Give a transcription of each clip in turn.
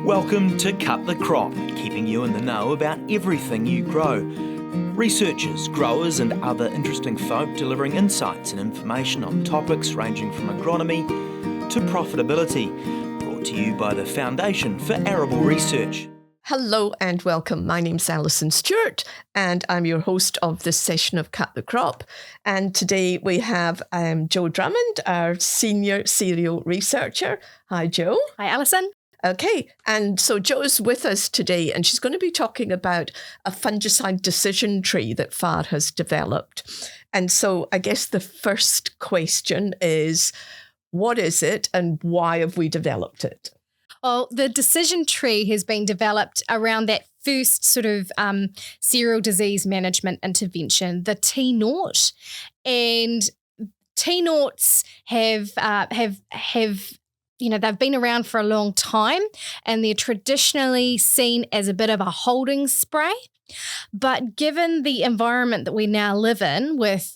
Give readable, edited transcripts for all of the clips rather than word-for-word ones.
Welcome to Cut the Crop, keeping you in the know about everything you grow. Researchers, growers and other interesting folk delivering insights and information on topics ranging from agronomy to profitability. Brought to you by the Foundation for Arable Research. Hello and welcome. My name's Alison Stewart and I'm your host of this session of Cut the Crop. And today we have Jo Drummond, our senior cereal researcher. Hi, Jo. Hi, Alison. Okay, and so Jo's with us today and she's going to be talking about a fungicide decision tree that FAR has developed. And so I guess the first question is, what is it and why have we developed it? Well, the decision tree has been developed around that first sort of cereal disease management intervention, the T0. And T0s have they've been around for a long time and they're traditionally seen as a bit of a holding spray. But given the environment that we now live in with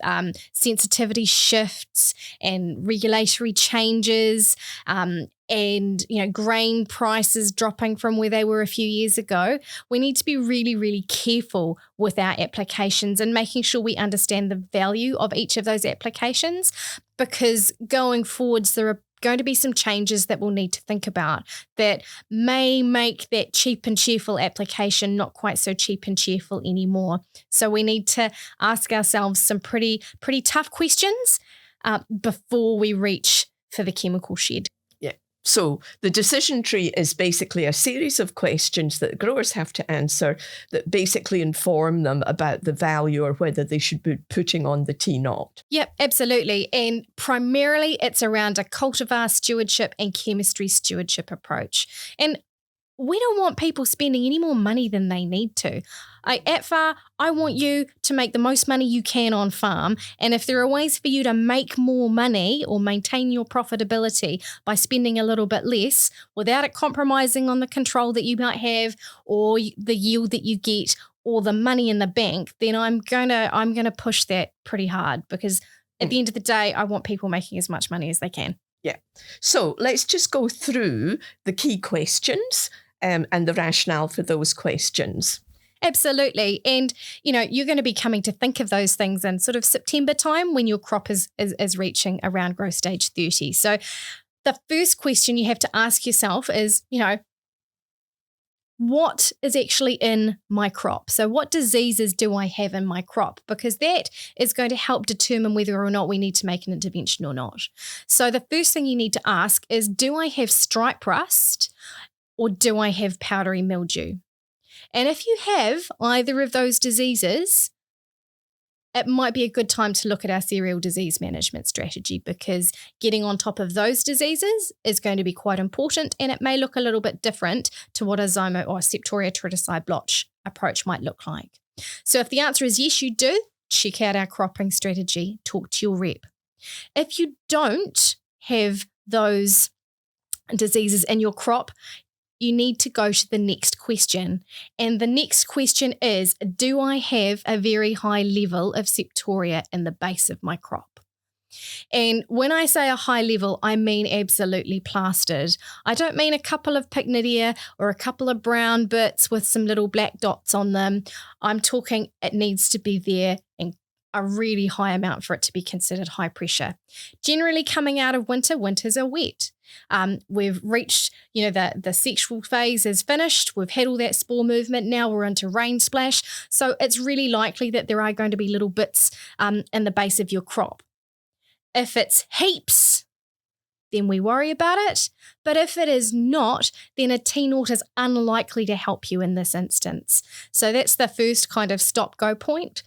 sensitivity shifts and regulatory changes and grain prices dropping from where they were a few years ago, we need to be really, really careful with our applications and making sure we understand the value of each of those applications, because going forwards there are going to be some changes that we'll need to think about that may make that cheap and cheerful application not quite so cheap and cheerful anymore. So we need to ask ourselves some pretty tough questions before we reach for the chemical shed. Yeah. So the decision tree is basically a series of questions that growers have to answer that basically inform them about the value or whether they should be putting on the T0. Yep, absolutely. And primarily it's around a cultivar stewardship and chemistry stewardship approach. And we don't want people spending any more money than they need to. At FAR, I want you to make the most money you can on farm. And if there are ways for you to make more money or maintain your profitability by spending a little bit less without it compromising on the control that you might have or the yield that you get or the money in the bank, then I'm gonna push that pretty hard, because at the end of the day, I want people making as much money as they can. Yeah. So let's just go through the key questions and the rationale for those questions. Absolutely. And, you're going to be coming to think of those things in sort of September time when your crop is reaching around growth stage 30. So the first question you have to ask yourself is, what is actually in my crop? So what diseases do I have in my crop? Because that is going to help determine whether or not we need to make an intervention or not. So the first thing you need to ask is, do I have stripe rust or do I have powdery mildew? And if you have either of those diseases, it might be a good time to look at our cereal disease management strategy, because getting on top of those diseases is going to be quite important, and it may look a little bit different to what a Zymo or a Septoria triticide blotch approach might look like. So if the answer is yes, you do, check out our cropping strategy, talk to your rep. If you don't have those diseases in your crop, you need to go to the next question. And the next question is, do I have a very high level of Septoria in the base of my crop? And when I say a high level, I mean absolutely plastered. I don't mean a couple of pycnidia or a couple of brown bits with some little black dots on them. I'm talking it needs to be there in a really high amount for it to be considered high pressure. Generally coming out of winter, winters are wet. We've reached, the sexual phase is finished. We've had all that spore movement. Now we're into rain splash. So it's really likely that there are going to be little bits in the base of your crop. If it's heaps, then we worry about it. But if it is not, then a T0 is unlikely to help you in this instance. So that's the first kind of stop-go point.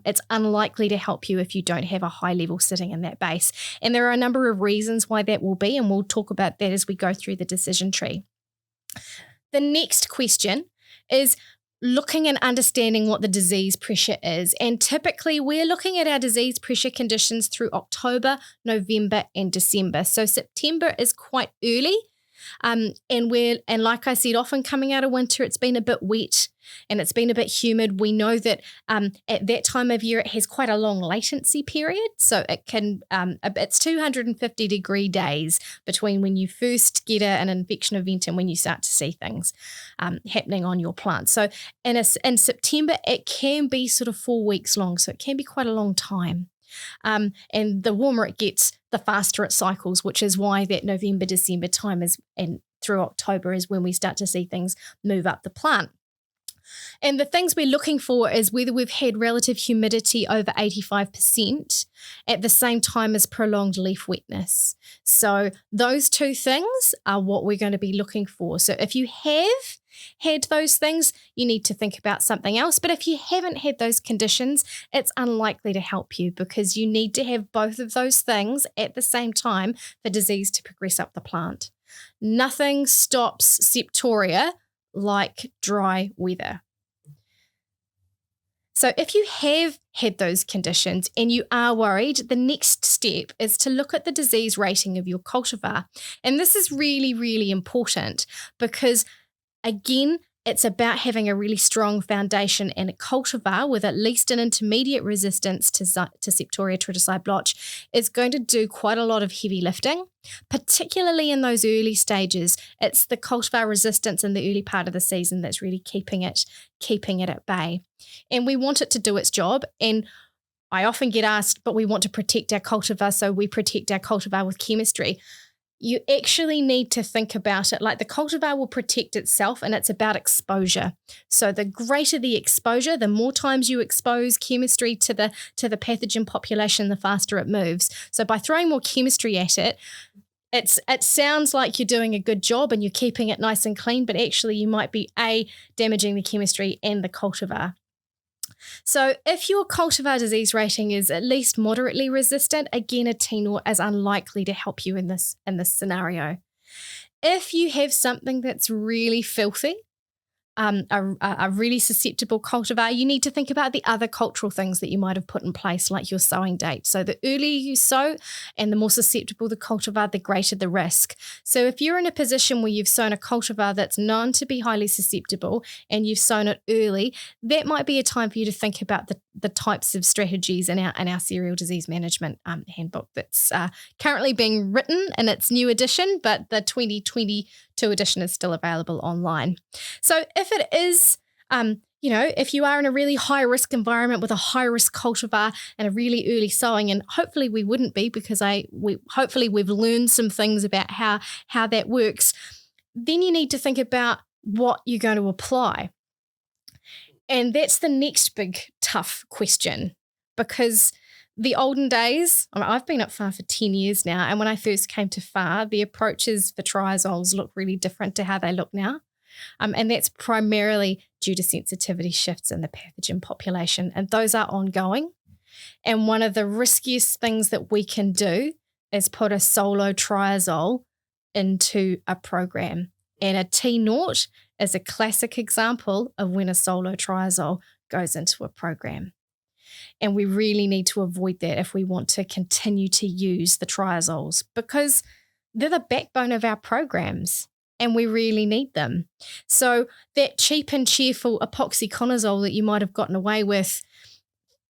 It's unlikely to help you if you don't have a high level sitting in that base. And there are a number of reasons why that will be, and we'll talk about that as we go through the decision tree. The next question is looking and understanding what the disease pressure is. And typically we're looking at our disease pressure conditions through October, November, and December. So September is quite early And like I said, often coming out of winter, it's been a bit wet and it's been a bit humid. We know that at that time of year, it has quite a long latency period. So it can, it's 250 degree days between when you first get an infection event and when you start to see things happening on your plant. So in September, it can be sort of 4 weeks long. So it can be quite a long time. And the warmer it gets, the faster it cycles, which is why that November, December time and through October is when we start to see things move up the plant. And the things we're looking for is whether we've had relative humidity over 85% at the same time as prolonged leaf wetness. So those two things are what we're going to be looking for. So if you have had those things, you need to think about something else. But if you haven't had those conditions, it's unlikely to help you because you need to have both of those things at the same time for disease to progress up the plant. Nothing stops septoria like dry weather. So if you have had those conditions and you are worried, the next step is to look at the disease rating of your cultivar. And this is really, really important because, again, it's about having a really strong foundation, and a cultivar with at least an intermediate resistance to Septoria triticide blotch is going to do quite a lot of heavy lifting, particularly in those early stages. It's the cultivar resistance in the early part of the season that's really keeping it at bay. And we want it to do its job. And I often get asked, but we want to protect our cultivar, so we protect our cultivar with chemistry. You actually need to think about it like the cultivar will protect itself, and it's about exposure. So the greater the exposure, the more times you expose chemistry to the pathogen population, the faster it moves. So by throwing more chemistry at it, it sounds like you're doing a good job and you're keeping it nice and clean, but actually you might be damaging the chemistry and the cultivar. So if your cultivar disease rating is at least moderately resistant, again, a T0 is unlikely to help you in this scenario. If you have something that's really filthy, a really susceptible cultivar, you need to think about the other cultural things that you might have put in place, like your sowing date. So the earlier you sow and the more susceptible the cultivar, the greater the risk. So if you're in a position where you've sown a cultivar that's known to be highly susceptible and you've sown it early, that might be a time for you to think about the types of strategies in our cereal disease management handbook that's currently being written in its new edition, but the 2022 edition is still available online. So if it is, if you are in a really high risk environment with a high risk cultivar and a really early sowing, and hopefully we wouldn't be because hopefully we've learned some things about how that works, then you need to think about what you're going to apply. And that's the next big tough question, because the olden days, I've been at FAR for 10 years now, and when I first came to FAR, the approaches for triazoles look really different to how they look now. And that's primarily due to sensitivity shifts in the pathogen population, and those are ongoing. And one of the riskiest things that we can do is put a solo triazole into a program. And a T0 is a classic example of when a solo triazole goes into a program. And we really need to avoid that if we want to continue to use the triazoles, because they're the backbone of our programs and we really need them. So that cheap and cheerful epoxyconazole that you might have gotten away with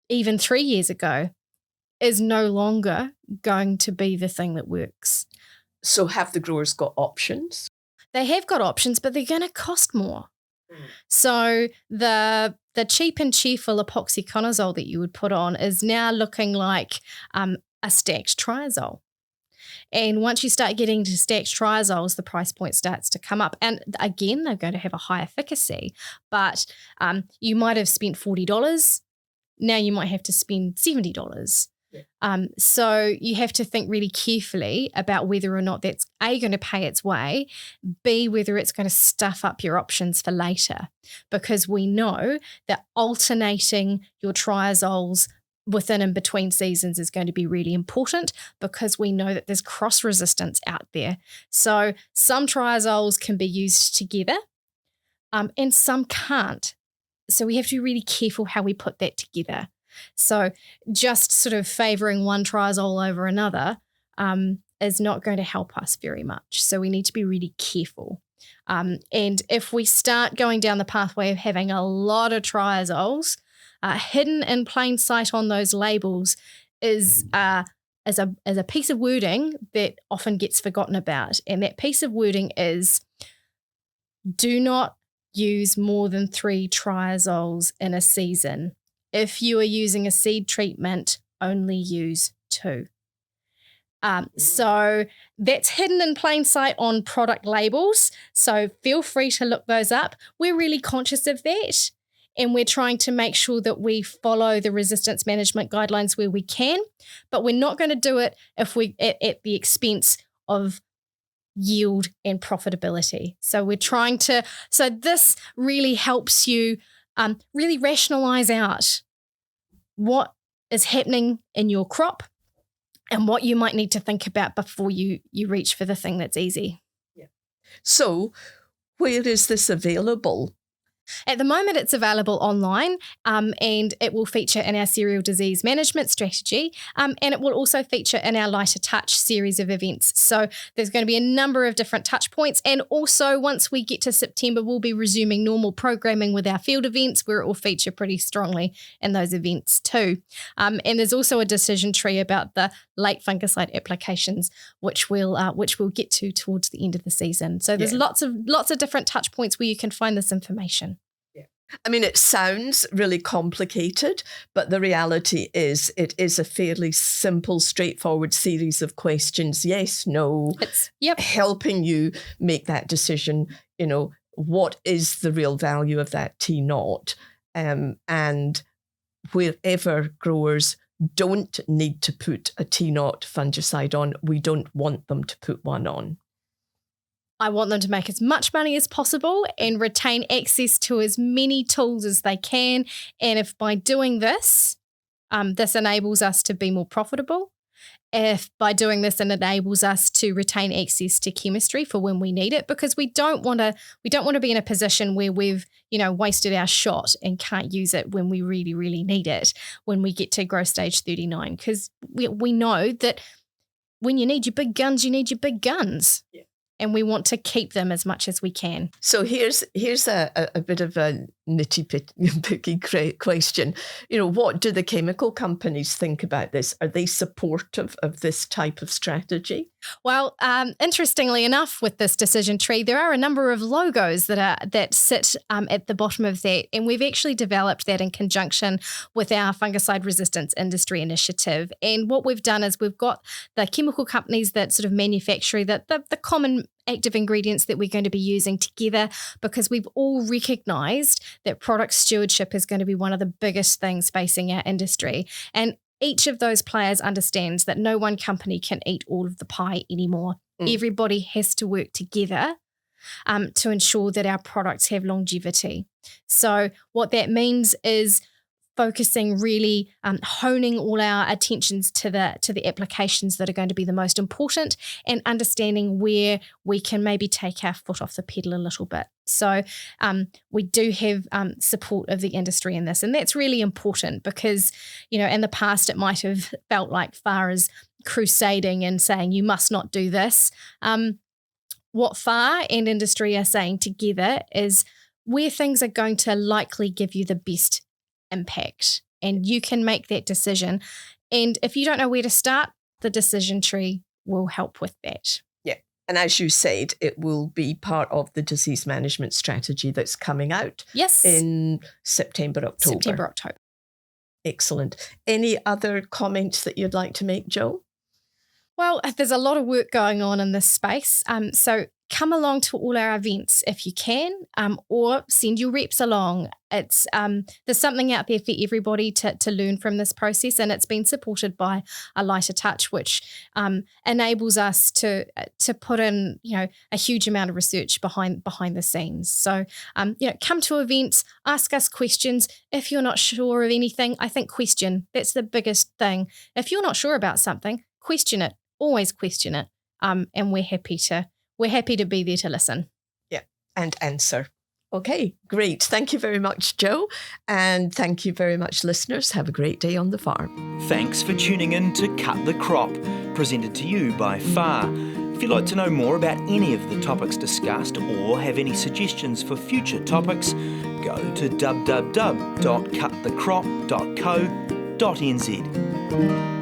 even 3 years ago is no longer going to be the thing that works. So have the growers got options? They have got options, but they're going to cost more. So the cheap and cheerful epoxyconazole that you would put on is now looking like a stacked triazole. And once you start getting to stacked triazoles, the price point starts to come up. And again, they're going to have a high efficacy, but you might have spent $40. Now you might have to spend $70. Yeah. So you have to think really carefully about whether or not that's A, going to pay its way, B, whether it's going to stuff up your options for later, because we know that alternating your triazoles within and between seasons is going to be really important, because we know that there's cross resistance out there. So some triazoles can be used together and some can't. So we have to be really careful how we put that together. So just sort of favouring one triazole over another is not going to help us very much. So we need to be really careful. And if we start going down the pathway of having a lot of triazoles, hidden in plain sight on those labels is as a piece of wording that often gets forgotten about. And that piece of wording is, do not use more than 3 triazoles in a season. If you are using a seed treatment, only use 2. So that's hidden in plain sight on product labels. So feel free to look those up. We're really conscious of that. And we're trying to make sure that we follow the resistance management guidelines where we can, but we're not going to do it if we at the expense of yield and profitability. So we're trying to, so this really helps you really rationalize out what is happening in your crop and what you might need to think about before you reach for the thing that's easy. Yeah. So where is this available? At the moment, it's available online, and it will feature in our cereal disease management strategy, and it will also feature in our Lighter Touch series of events. So there's going to be a number of different touch points, and also once we get to September, we'll be resuming normal programming with our field events, where it will feature pretty strongly in those events too. And there's also a decision tree about the late fungicide applications, which we'll get to towards the end of the season. So there's lots of different touch points where you can find this information. I mean, it sounds really complicated, but the reality is it is a fairly simple, straightforward series of questions. Yes, no, helping you make that decision, what is the real value of that T0? And wherever growers don't need to put a T0 fungicide on, we don't want them to put one on. I want them to make as much money as possible and retain access to as many tools as they can. And if by doing this, this enables us to be more profitable, if by doing this it enables us to retain access to chemistry for when we need it, because we don't want to be in a position where we've wasted our shot and can't use it when we really, really need it when we get to growth stage 39, because we know that when you need your big guns, you need your big guns. Yeah. And we want to keep them as much as we can. So here's a bit of a nitty-picky question. What do the chemical companies think about this? Are they supportive of this type of strategy? Well, interestingly enough, with this decision tree, there are a number of logos that sit at the bottom of that, and we've actually developed that in conjunction with our Fungicide Resistance Industry Initiative. And what we've done is we've got the chemical companies that sort of manufacture the common active ingredients that we're going to be using together, because we've all recognised that product stewardship is going to be one of the biggest things facing our industry. And each of those players understands that no one company can eat all of the pie anymore. Everybody has to work together to ensure that our products have longevity. So what that means is focusing really, honing all our attentions to the applications that are going to be the most important, and understanding where we can maybe take our foot off the pedal a little bit. So we do have support of the industry in this, and that's really important because, in the past it might have felt like FAR is crusading and saying you must not do this. What FAR and industry are saying together is where things are going to likely give you the best impact, and you can make that decision. And if you don't know where to start, the decision tree will help with that. Yeah. And as you said, it will be part of the disease management strategy that's coming out in September, October. Excellent. Any other comments that you'd like to make, Jo? Well, there's a lot of work going on in this space. So come along to all our events if you can, or send your reps along. It's there's something out there for everybody to learn from this process, and it's been supported by a Lighter Touch, which enables us to put in a huge amount of research behind the scenes. So come to events, ask us questions. If you're not sure of anything, I think question. That's the biggest thing. If you're not sure about something, question it. Always question it, and we're happy to be there to listen. Yeah, and answer. Okay, great. Thank you very much, Jo. And thank you very much, listeners. Have a great day on the farm. Thanks for tuning in to Cut the Crop, presented to you by FAR. If you'd like to know more about any of the topics discussed or have any suggestions for future topics, go to www.cutthecrop.co.nz.